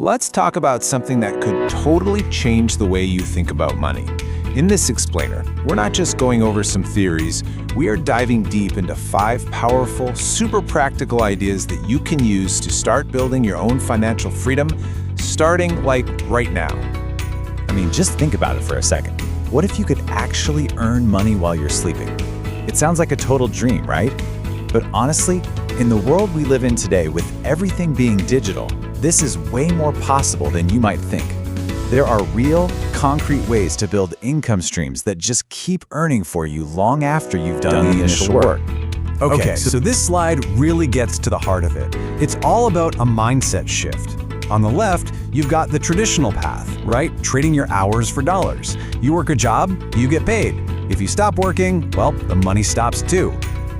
let's talk about something that could totally change the way you think about money. In this explainer, we're not just going over some theories, we are diving deep into 5 powerful, super practical ideas that you can use to start building your own financial freedom, starting like right now. I mean, just think about it for a second. What if you could actually earn money while you're sleeping? It sounds like a total dream, right? But honestly, in the world we live in today, with everything being digital, this is way more possible than you might think. There are real, concrete ways to build income streams that just keep earning for you long after you've done the initial work. Okay, so this slide really gets to the heart of it. It's all about a mindset shift. On the left, you've got the traditional path, right? Trading your hours for dollars. You work a job, you get paid. If you stop working, well, the money stops too.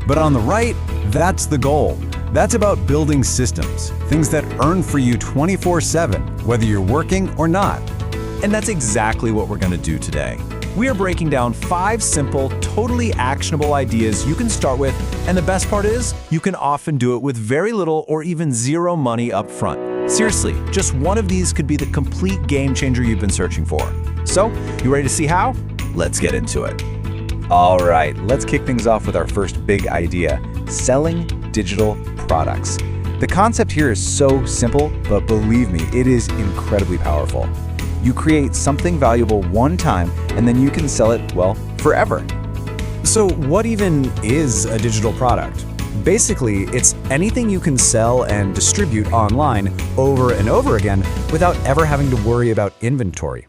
But on the right, that's the goal. That's about building systems, things that earn for you 24/7, whether you're working or not. And that's exactly what we're going to do today. We are breaking down 5 simple, totally actionable ideas you can start with, and the best part is, you can often do it with very little or even zero money up front. Seriously, just one of these could be the complete game changer you've been searching for. So, you ready to see how? Let's get into it. All right, let's kick things off with our first big idea, selling digital products. The concept here is so simple, but believe me, it is incredibly powerful. You create something valuable one time, and then you can sell it, well, forever. So what even is a digital product? Basically, it's anything you can sell and distribute online over and over again without ever having to worry about inventory.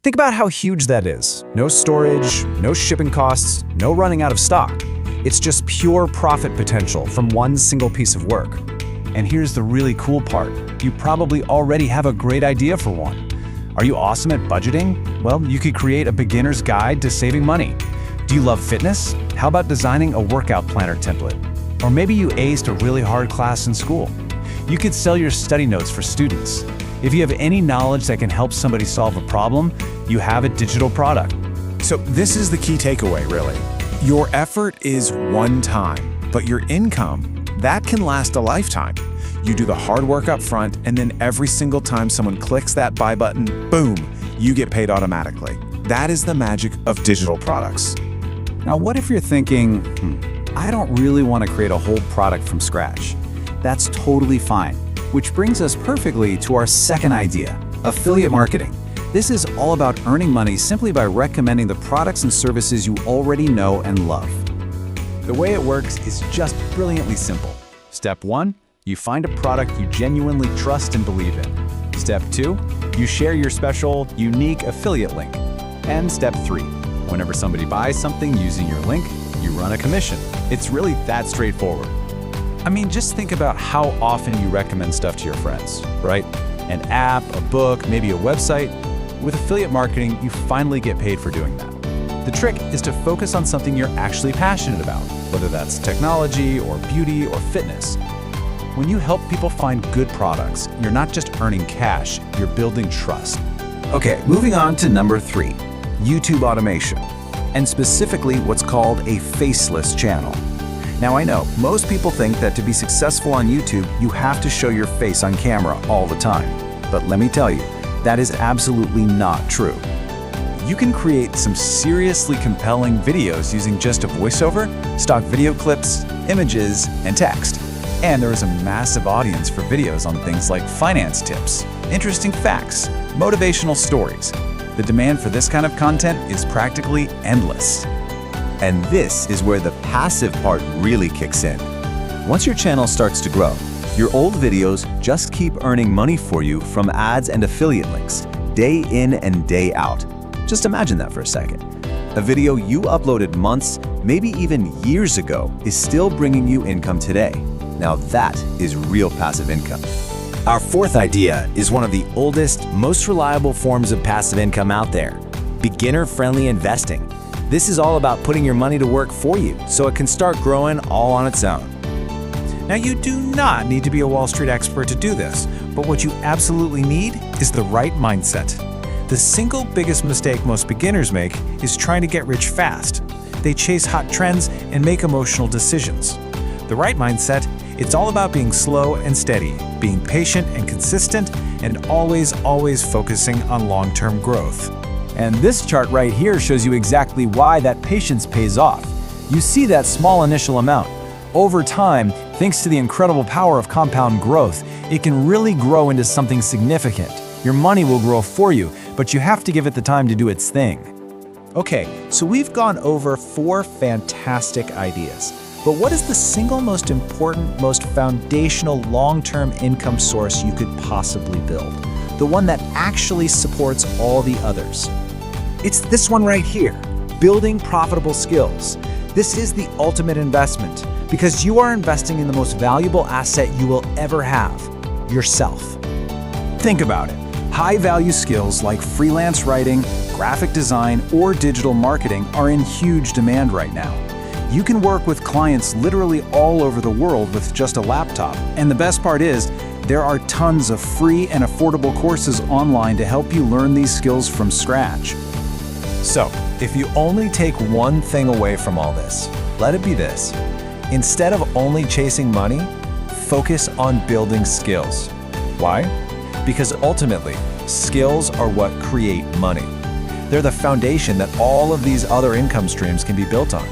Think about how huge that is. No storage, no shipping costs, no running out of stock. It's just pure profit potential from one single piece of work. And here's the really cool part. You probably already have a great idea for one. Are you awesome at budgeting? Well, you could create a beginner's guide to saving money. Do you love fitness? How about designing a workout planner template? Or maybe you aced a really hard class in school. You could sell your study notes for students. If you have any knowledge that can help somebody solve a problem, you have a digital product. So this is the key takeaway, really. Your effort is one time, but your income, that can last a lifetime. You do the hard work up front, and then every single time someone clicks that buy button, boom, you get paid automatically. That is the magic of digital products. Now, what if you're thinking, I don't really want to create a whole product from scratch? That's totally fine, which brings us perfectly to our second idea, affiliate marketing. This is all about earning money simply by recommending the products and services you already know and love. The way it works is just brilliantly simple. Step 1, you find a product you genuinely trust and believe in. Step 2, you share your special, unique affiliate link. And step 3, whenever somebody buys something using your link, you run a commission. It's really that straightforward. I mean, just think about how often you recommend stuff to your friends, right? An app, a book, maybe a website. With affiliate marketing, you finally get paid for doing that. The trick is to focus on something you're actually passionate about, whether that's technology or beauty or fitness. When you help people find good products, you're not just earning cash, you're building trust. Okay, moving on to number 3, YouTube automation, and specifically what's called a faceless channel. Now I know, most people think that to be successful on YouTube, you have to show your face on camera all the time. But let me tell you, that is absolutely not true. You can create some seriously compelling videos using just a voiceover, stock video clips, images, and text. And there is a massive audience for videos on things like finance tips, interesting facts, motivational stories. The demand for this kind of content is practically endless. And this is where the passive part really kicks in. Once your channel starts to grow, your old videos just keep earning money for you from ads and affiliate links, day in and day out. Just imagine that for a second. A video you uploaded months, maybe even years ago, is still bringing you income today. Now that is real passive income. Our fourth idea is one of the oldest, most reliable forms of passive income out there, beginner-friendly investing. This is all about putting your money to work for you so it can start growing all on its own. Now, you do not need to be a Wall Street expert to do this, but what you absolutely need is the right mindset. The single biggest mistake most beginners make is trying to get rich fast. They chase hot trends and make emotional decisions. The right mindset It's all about being slow and steady, being patient and consistent, and always focusing on long-term growth. And this chart right here shows you exactly why that patience pays off. You see that small initial amount. Over time, thanks to the incredible power of compound growth, it can really grow into something significant. Your money will grow for you, but you have to give it the time to do its thing. Okay, so we've gone over 4 fantastic ideas. But what is the single most important, most foundational long-term income source you could possibly build? The one that actually supports all the others? It's this one right here, building profitable skills. This is the ultimate investment because you are investing in the most valuable asset you will ever have, yourself. Think about it. High-value skills like freelance writing, graphic design, or digital marketing are in huge demand right now. You can work with clients literally all over the world with just a laptop. And the best part is, there are tons of free and affordable courses online to help you learn these skills from scratch. So, if you only take one thing away from all this, let it be this. Instead of only chasing money, focus on building skills. Why? Because ultimately, skills are what create money. They're the foundation that all of these other income streams can be built on.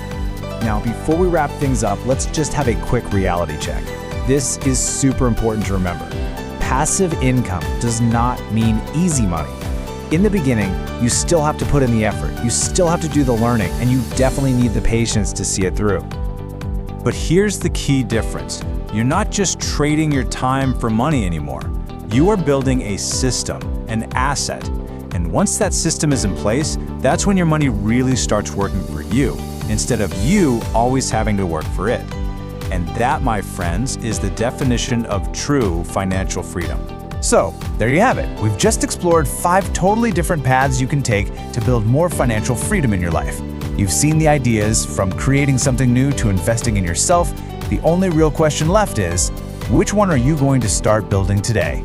Now, before we wrap things up, let's just have a quick reality check. This is super important to remember. Passive income does not mean easy money. In the beginning, you still have to put in the effort, you still have to do the learning, and you definitely need the patience to see it through. But here's the key difference. You're not just trading your time for money anymore. You are building a system, an asset. And once that system is in place, that's when your money really starts working for you, instead of you always having to work for it. And that, my friends, is the definition of true financial freedom. So, there you have it. We've just explored 5 totally different paths you can take to build more financial freedom in your life. You've seen the ideas from creating something new to investing in yourself. The only real question left is, which one are you going to start building today?